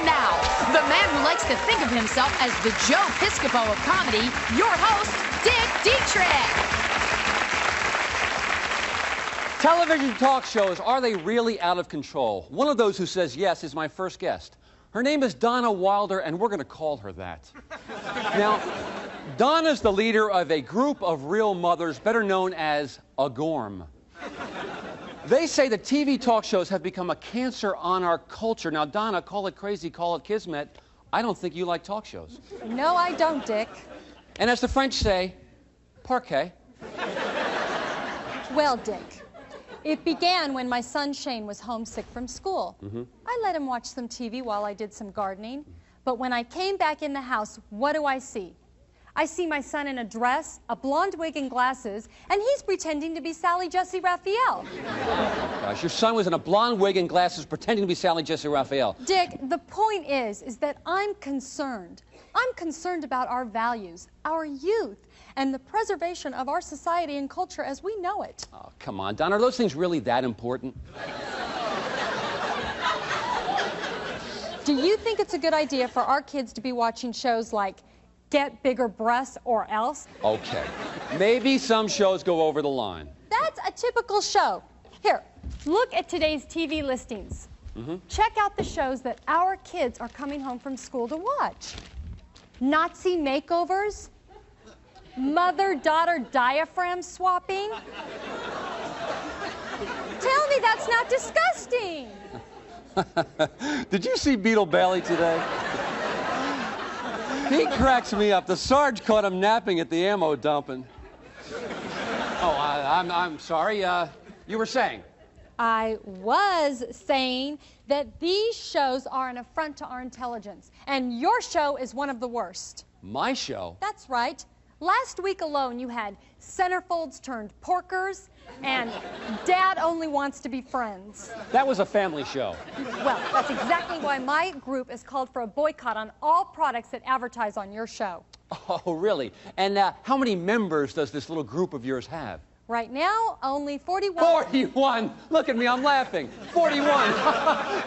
And now, the man who likes to think of himself as the Joe Piscopo of comedy, your host, Dietrick. Television talk shows, are they really out of control? One of those who says yes is my first guest. Her name is Donna Wilder, and we're going to call her that. Now, Donna's the leader of a group of real mothers, better known as a GORM. They say that TV talk shows have become a cancer on our culture. Now, Donna, call it crazy, call it kismet. I don't think you like talk shows. No, I don't, Dick. And as the French say, parquet. Well, Dick, it began when my son Shane was homesick from school. I let him watch some TV while I did some gardening. But when I came back in the house, what do I see? I see my son in a dress, a blonde wig and glasses, and he's pretending to be Sally Jesse Raphael. Gosh, your son was in a blonde wig and glasses pretending to be Sally Jesse Raphael. Dick, the point is that I'm concerned. I'm concerned about our values, our youth, and the preservation of our society and culture as we know it. Oh, come on, Don. Are those things really that important? Do you think it's a good idea for our kids to be watching shows like Get Bigger Breasts or Else? Okay. Maybe some shows go over the line. That's a typical show. Here, look at today's TV listings. Check out the shows that our kids are coming home from school to watch. Nazi makeovers, mother-daughter diaphragm swapping. Tell me that's not disgusting. Did you see Beetle Bailey today? He cracks me up. The Sarge caught him napping at the ammo dumping. Oh, I'm sorry. You were saying? I was saying that these shows are an affront to our intelligence, and your show is one of the worst. My show? That's right. Last week alone, you had centerfolds turned porkers, and Dad Only Wants to Be Friends. That was a family show. Well, that's exactly why my group has called for a boycott on all products that advertise on your show. Oh, really? And how many members does this little group of yours have? Right now, only 41. 41! Look at me, I'm laughing. 41!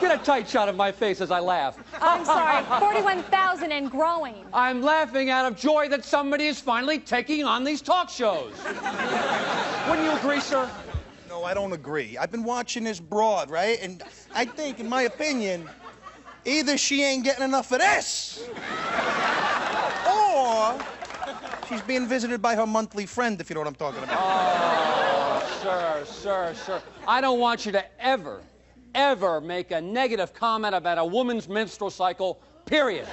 Get a tight shot of my face as I laugh. I'm sorry, 41,000 and growing. I'm laughing out of joy that somebody is finally taking on these talk shows. Wouldn't you agree, sir? No, I don't agree. I've been watching this broad, right? And I think, in my opinion, either she ain't getting enough of this, or she's being visited by her monthly friend, if you know what I'm talking about. Oh, sir. I don't want you to ever make a negative comment about a woman's menstrual cycle, period.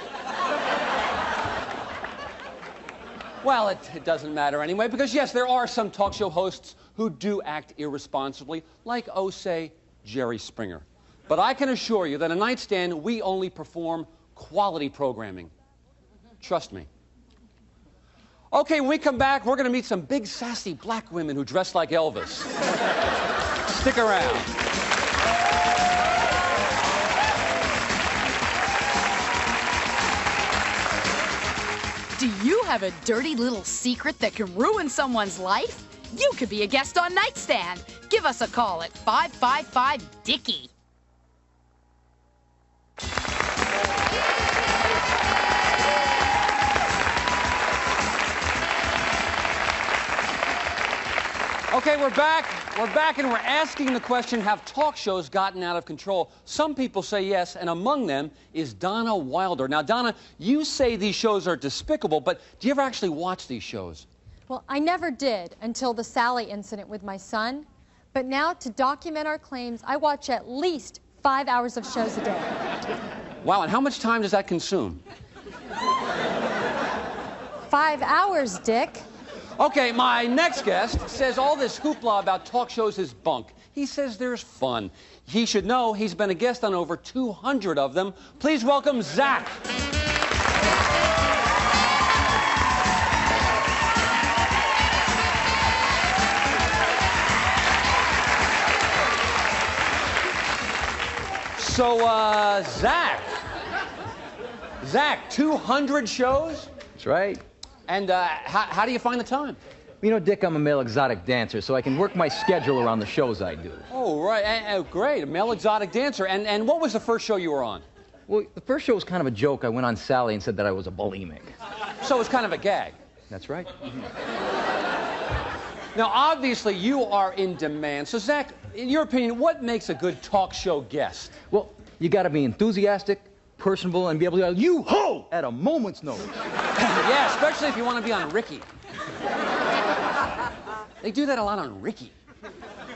Well, it doesn't matter anyway, because yes, there are some talk show hosts who do act irresponsibly, like, oh, say, Jerry Springer. But I can assure you that at Nightstand, we only perform quality programming. Trust me. Okay, when we come back, we're going to meet some big, sassy black women who dress like Elvis. Stick around. Do you have a dirty little secret that can ruin someone's life? You could be a guest on Nightstand. Give us a call at 555-DICKY. Okay, we're back. We're back, and we're asking the question, have talk shows gotten out of control? Some people say yes, and among them is Donna Wilder. Now, Donna, you say these shows are despicable, but do you ever actually watch these shows? Well, I never did until the Sally incident with my son. But now, to document our claims, I watch at least 5 hours of shows a day. Wow, and how much time does that consume? 5 hours, Dick. Okay, my next guest says all this hoopla about talk shows is bunk. He says there's fun. He should know he's been a guest on over 200 of them. Please welcome Zach. So, Zach, 200 shows? That's right. And how do you find the time? You know, Dick, I'm a male exotic dancer, so I can work my schedule around the shows I do. Oh, right. Great. A male exotic dancer. And what was the first show you were on? Well, the first show was kind of a joke. I went on Sally and said that I was a bulimic. So it's kind of a gag. That's right. Now, obviously, you are in demand. So, Zach, in your opinion, what makes a good talk show guest? Well, you got to be enthusiastic, personable, and be able to yell, "You-ho!" at a moment's notice. Yeah, especially if you want to be on Ricky. They do that a lot on Ricky.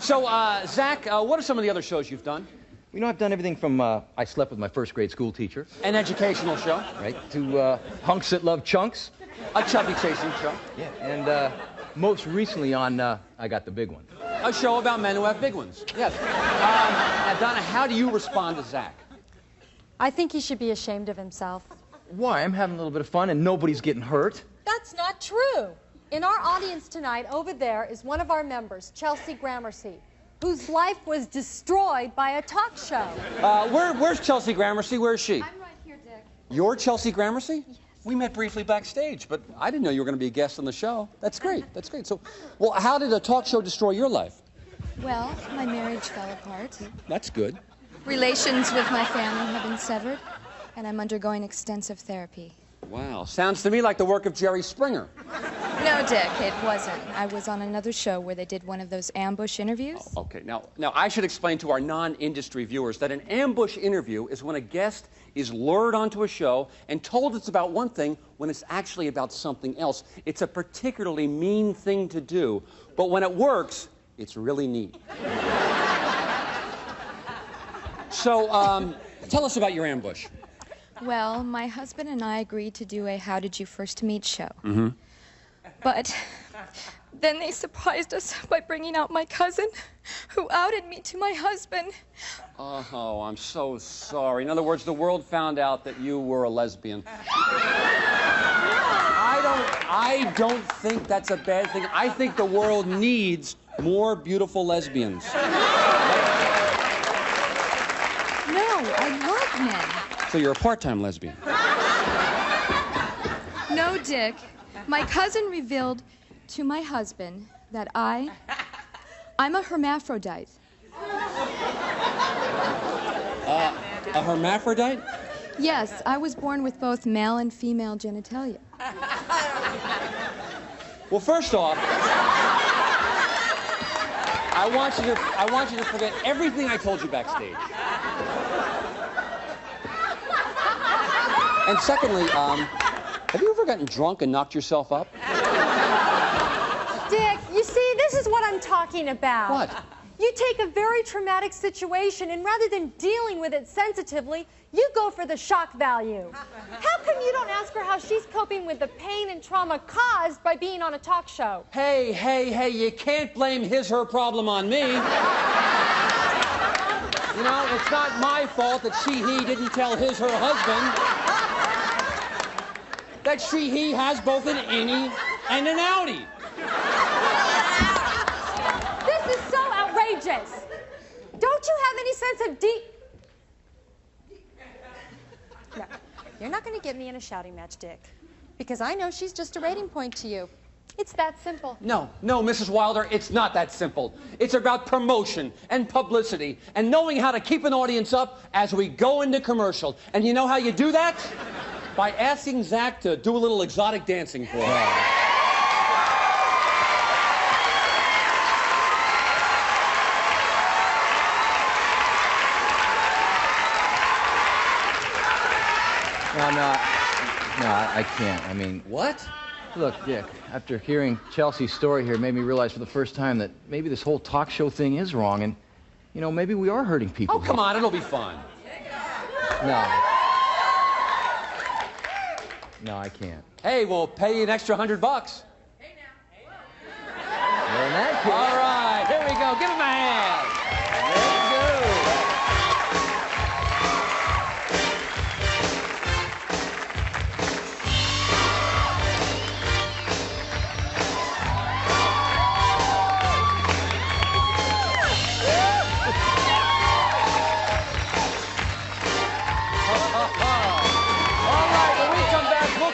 So, Zach, what are some of the other shows you've done? You know, I've done everything from I slept with my first grade school teacher. An educational show. Right, to Hunks That Love Chunks. A chubby chasing show. Yeah, and most recently on I Got the Big One. A show about men who have big ones. Yes. Now, Donna, how do you respond to Zach? I think he should be ashamed of himself. Why? I'm having a little bit of fun and nobody's getting hurt. That's not true. In our audience tonight, over there, is one of our members, Chelsea Gramercy, whose life was destroyed by a talk show. Where's Chelsea Gramercy? Where is she? I'm right here, Dick. You're Chelsea Gramercy? Yes. We met briefly backstage, but I didn't know you were going to be a guest on the show. That's great. That's great. So, well, how did a talk show destroy your life? Well, my marriage fell apart. That's good. Relations with my family have been severed, and I'm undergoing extensive therapy. Wow. Sounds to me like the work of Jerry Springer. No, Dick, it wasn't. I was on another show where they did one of those ambush interviews. Oh, okay. Now, I should explain to our non-industry viewers that an ambush interview is when a guest is lured onto a show and told it's about one thing when it's actually about something else. It's a particularly mean thing to do, but when it works, it's really neat. So, tell us about your ambush. Well, my husband and I agreed to do a How Did You First Meet show. Mm-hmm. But then they surprised us by bringing out my cousin, who outed me to my husband. Oh, I'm so sorry. In other words, the world found out that you were a lesbian. I don't think that's a bad thing. I think the world needs more beautiful lesbians. No, I love men. So you're a part-time lesbian. No, Dick. My cousin revealed to my husband that I'm a hermaphrodite. A hermaphrodite? Yes, I was born with both male and female genitalia. Well, first off, I want you to forget everything I told you backstage. And secondly, have you ever gotten drunk and knocked yourself up? Dick, you see, this is what I'm talking about. What? You take a very traumatic situation, and rather than dealing with it sensitively, you go for the shock value. How come you don't ask her how she's coping with the pain and trauma caused by being on a talk show? Hey, you can't blame her problem on me. You know, it's not my fault that he didn't tell her husband that he has both an innie and an outie. This is so outrageous. Don't you have any sense of No, you're not going to get me in a shouting match, Dick, because I know she's just a rating point to you. It's that simple. No, Mrs. Wilder, it's not that simple. It's about promotion and publicity and knowing how to keep an audience up as we go into commercial. And you know how you do that? By asking Zach to do a little exotic dancing for us. No, I can't. I mean, What? look, Dick, after hearing Chelsea's story here, made me realize for the first time that maybe this whole talk show thing is wrong, and, you know, maybe we are hurting people. Oh, come on, it'll be fun. No, I can't. Hey, we'll pay you an extra $100. Well, in that case... All right, here we go. Give him a hand. There you go.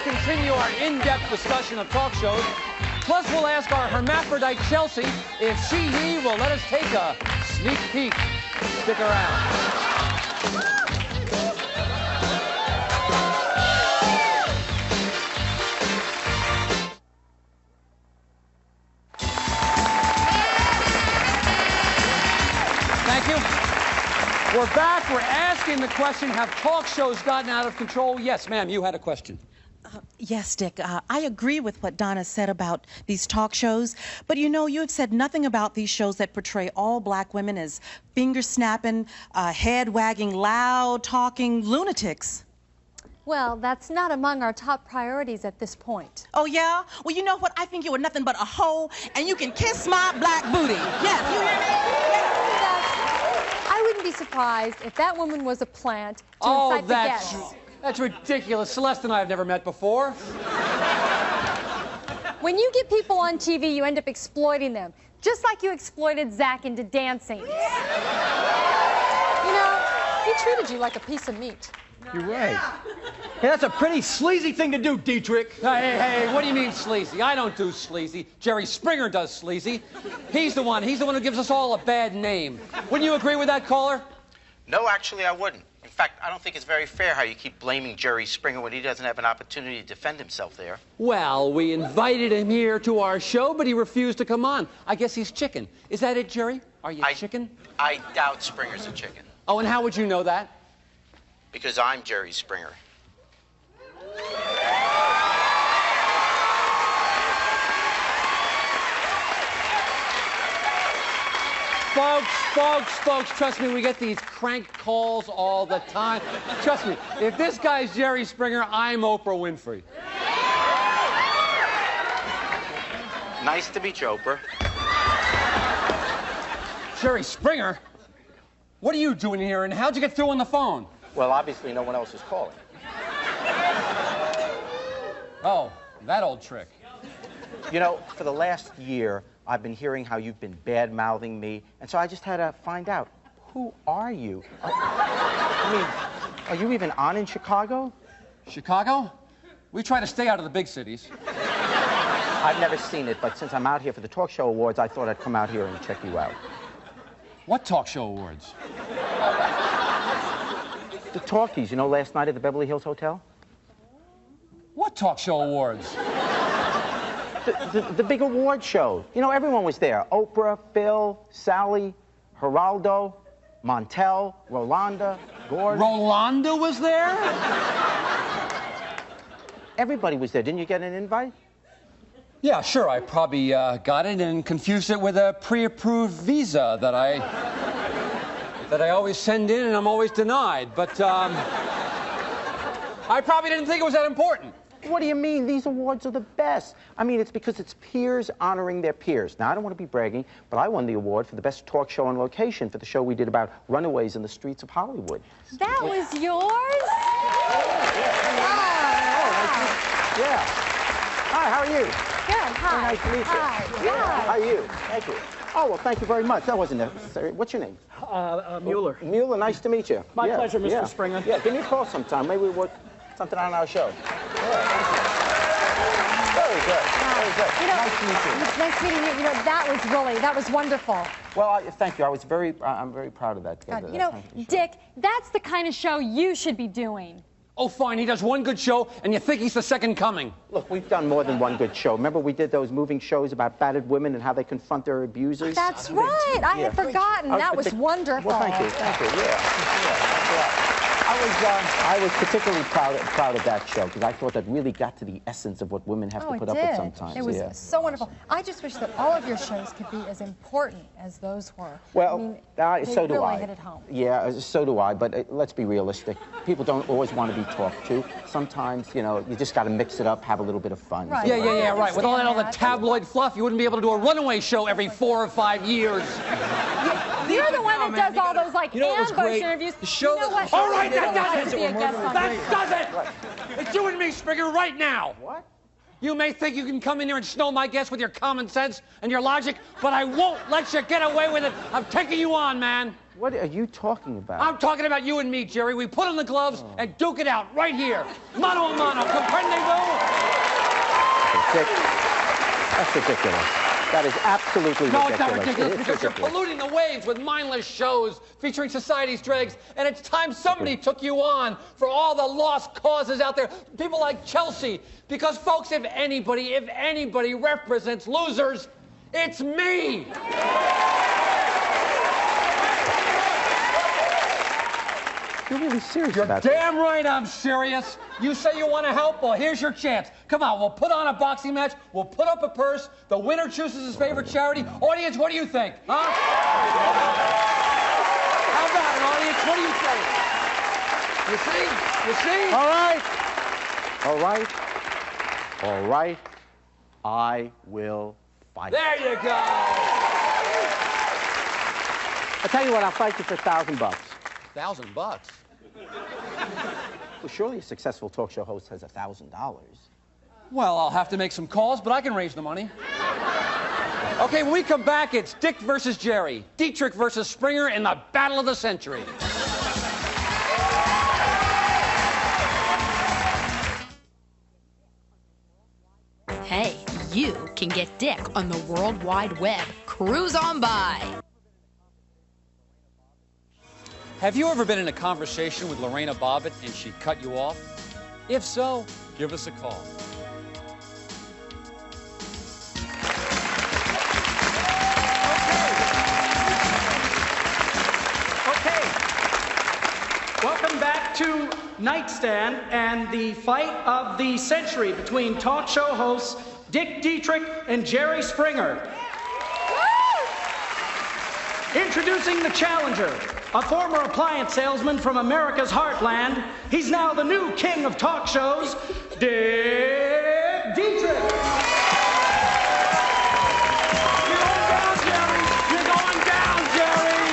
Continue our in-depth discussion of talk shows. Plus, we'll ask our hermaphrodite Chelsea if he will let us take a sneak peek. Stick around. We're back. We're asking the question, have talk shows gotten out of control? Yes, ma'am, you had a question. Yes, Dick. I agree with what Donna said about these talk shows. But you know, you have said nothing about these shows that portray all black women as finger-snapping, head-wagging, loud-talking lunatics. Well, that's not among our top priorities at this point. Oh, yeah? Well, you know what? I think you were nothing but a hoe, and you can kiss my black booty. Yes, you hear me? Yes. I wouldn't be surprised if that woman was a plant to incite the guests. That's ridiculous. Celeste and I have never met before. When you get people on TV, you end up exploiting them, just like you exploited Zach into dancing. You know, he treated you like a piece of meat. You're right. Hey, that's a pretty sleazy thing to do, Dietrick. Hey, what do you mean sleazy? I don't do sleazy. Jerry Springer does sleazy. He's the one who gives us all a bad name. Wouldn't you agree with that, caller? No, actually, I wouldn't. In fact, I don't think it's very fair how you keep blaming Jerry Springer when he doesn't have an opportunity to defend himself there. Well, we invited him here to our show, but he refused to come on. I guess he's chicken. Is that it, Jerry? Are you chicken? I doubt Springer's a chicken. Oh, and how would you know that? Because I'm Jerry Springer. Folks, trust me, we get these crank calls all the time. Trust me, if this guy's Jerry Springer, I'm Oprah Winfrey. Nice to meet you, Oprah. Jerry Springer? What are you doing here, and how'd you get through on the phone? Well, obviously, no one else is calling. Oh, that old trick. You know, for the last year, I've been hearing how you've been bad-mouthing me, and so I just had to find out, who are you? I mean, are you even on in Chicago? Chicago? We try to stay out of the big cities. I've never seen it, but since I'm out here for the Talk Show Awards, I thought I'd come out here and check you out. What talk show awards? The talkies, you know, last night at the Beverly Hills Hotel? What talk show awards? The big award show. You know, everyone was there. Oprah, Phil, Sally, Geraldo, Montel, Rolanda, Gordon. Rolanda was there? Everybody was there. Didn't you get an invite? Yeah, sure. I probably got it and confused it with a pre-approved visa that I always send in and I'm always denied. But I probably didn't think it was that important. What do you mean? These awards are the best. I mean, it's because it's peers honoring their peers. Now, I don't want to be bragging, but I won the award for the best talk show on location for the show we did about runaways in the streets of Hollywood. That was yours? Yeah. Hi, how are you? Good, hi. Very nice to meet you. Hi. Yeah. How are you? Thank you. Oh, well, thank you very much. That wasn't necessary. What's your name? Mueller. Mueller, nice to meet you. My pleasure, Mr. Springer. Yeah, give me a call sometime. Maybe we'll work something on our show. Yeah, thank you. Very good. Very good. You know, nice to meet you. Nice meeting you. You know, that was wonderful. Well, thank you. I'm very proud of that. God, you know, Dick, that's the kind of show you should be doing. Oh, fine. He does one good show, and you think he's the second coming. Look, we've done more than one good show. Remember we did those moving shows about battered women and how they confront their abusers? That's right. I had forgotten. That was wonderful. Well, thank you. Thank you. Yeah. I was particularly proud of that show because I thought that really got to the essence of what women have to put up with sometimes. It was so wonderful. I just wish that all of your shows could be as important as those were. Well, so do I. Hit it home. Yeah, so do I. But let's be realistic. People don't always want to be talked to. Sometimes, you know, you just got to mix it up, have a little bit of fun. Right. Yeah, right. With all the tabloid fluff, you wouldn't be able to do a runaway show every 4 or 5 years. You're the one that does all those, like, ambush interviews. The show All right, that does it. That does it. It's you and me, Springer, right now. What? You may think you can come in here and snow my guests with your common sense and your logic, but I won't let you get away with it. I'm taking you on, man. What are you talking about? I'm talking about you and me, Jerry. We put on the gloves and duke it out right here. Mano a mano. Comprende-vous? That's ridiculous. That is absolutely ridiculous. No, it's not ridiculous because you're polluting the waves with mindless shows featuring society's dregs, and it's time somebody took you on for all the lost causes out there. People like Chelsea. Because, folks, if anybody represents losers, it's me. you're really serious You're about this. damn right I'm serious. You say you want to help? Well, here's your chance. Come on, we'll put on a boxing match. We'll put up a purse. The winner chooses his favorite charity. Audience, what do you think? Huh? How about it, audience? What do you think? You see? You see? All right. All right. All right. I will fight. There you go. I'll tell you what, I'll fight you for $1,000. $1,000? Well, surely a successful talk show host has $1,000. Well, I'll have to make some calls, but I can raise the money. Okay, when we come back, it's Dick versus Jerry. Dietrick versus Springer in the battle of the century. Hey, you can get Dick on the World Wide Web. Cruise on by. Have you ever been in a conversation with Lorena Bobbitt and she cut you off? If so, give us a call. Okay. Welcome back to Nightstand and the fight of the century between talk show hosts Dick Dietrick and Jerry Springer. Introducing the challenger, a former appliance salesman from America's heartland. He's now the new king of talk shows, Dick Dietrick. You're going down, Jerry. You're going down, Jerry.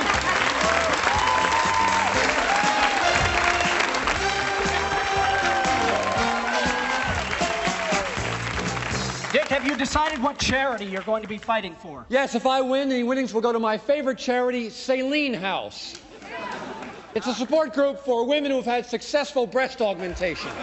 Dick, have you decided what charity you're going to be fighting for? Yes, if I win, the winnings will go to my favorite charity, Saline House. It's a support group for women who have had successful breast augmentation. And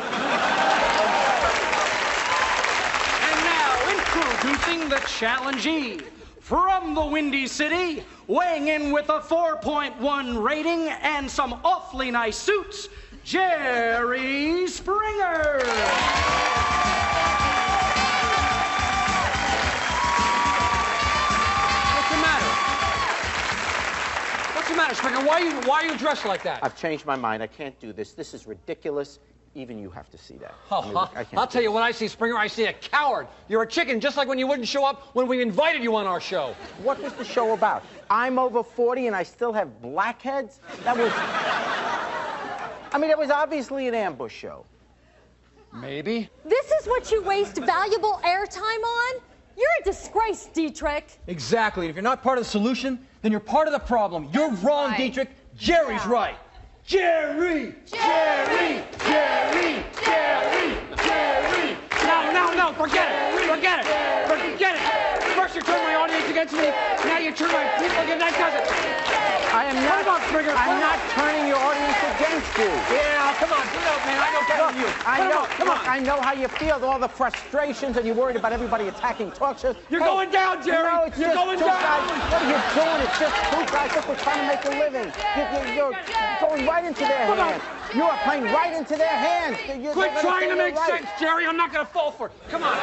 now, introducing the challengee. From the Windy City, weighing in with a 4.1 rating and some awfully nice suits, Jerry Springer. What's the matter, Springer? Why are you dressed like that? I've changed my mind. I can't do this. This is ridiculous. Even you have to see that. I mean, I can't I'll tell you what I see, Springer. I see a coward. You're a chicken, just like when you wouldn't show up when we invited you on our show. What was the show about? I'm over 40 and I still have blackheads? That was... I mean, it was obviously an ambush show. Maybe. This is what you waste valuable airtime on? You're a disgrace, Dietrick. Exactly. And if you're not part of the solution, then you're part of the problem. You're wrong, right. Dietrick. Jerry's right. Jerry! Jerry! Jerry! Jerry! Jerry! No, forget it. Forget it. First you turn my audience against me, now you turn my people against that does it. I am not... Come on, Springer. I'm not turning your audience against you. Yeah, come on, put it up, man. I know better than you. Come on. I know how you feel, all the frustrations, and you're worried about everybody attacking talk shows. You're going down, Jerry. No, it's You're just going two down. guys. What are you doing? It's just two guys. Look, we're trying to make a living. You're going right into their hands. You are playing right into their hands. Quit trying to make sense, Jerry. I'm not going to fall for it. Come on.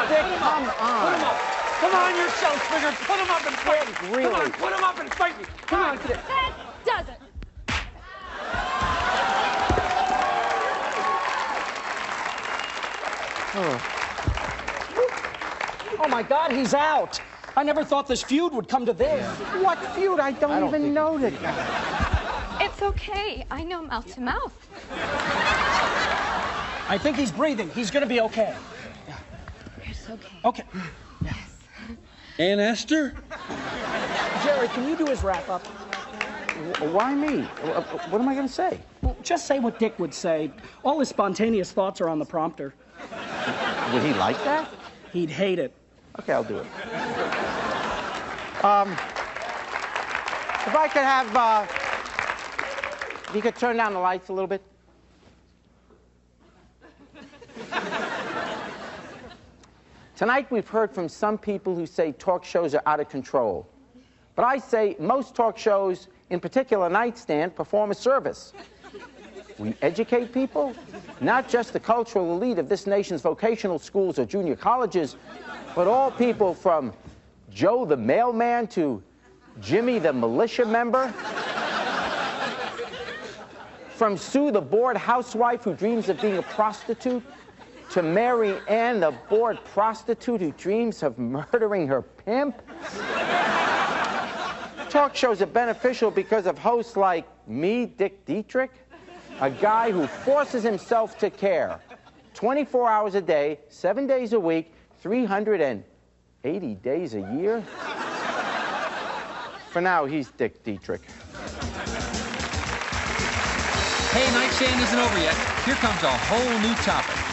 Dick, Put him come up. on. Put him up. Come on yourself, Springer. Put him up and fight me. Really? Come on, put him up and fight me. Come on. That does it. Oh, my God, he's out. I never thought this feud would come to this. What feud? I don't even know the guy. It's okay. I know mouth to mouth. I think he's breathing. He's going to be okay. It's okay. Okay. And Esther? Jerry, can you do his wrap-up? Why me? What am I going to say? Well, just say what Dick would say. All his spontaneous thoughts are on the prompter. Would he like that? He'd hate it. Okay, I'll do it. If I could have, if you could turn down the lights a little bit. Tonight we've heard from some people who say talk shows are out of control. But I say most talk shows, in particular Nightstand, perform a service. We educate people, not just the cultural elite of this nation's vocational schools or junior colleges, but all people from Joe the mailman to Jimmy the militia member. From Sue, the bored housewife who dreams of being a prostitute, to Mary Ann, the bored prostitute who dreams of murdering her pimp. Talk shows are beneficial because of hosts like me, Dick Dietrick, a guy who forces himself to care 24 hours a day, 7 days a week, 380 days a year. For now, he's Dick Dietrick. Hey, Nightstand isn't over yet. Here comes a whole new topic.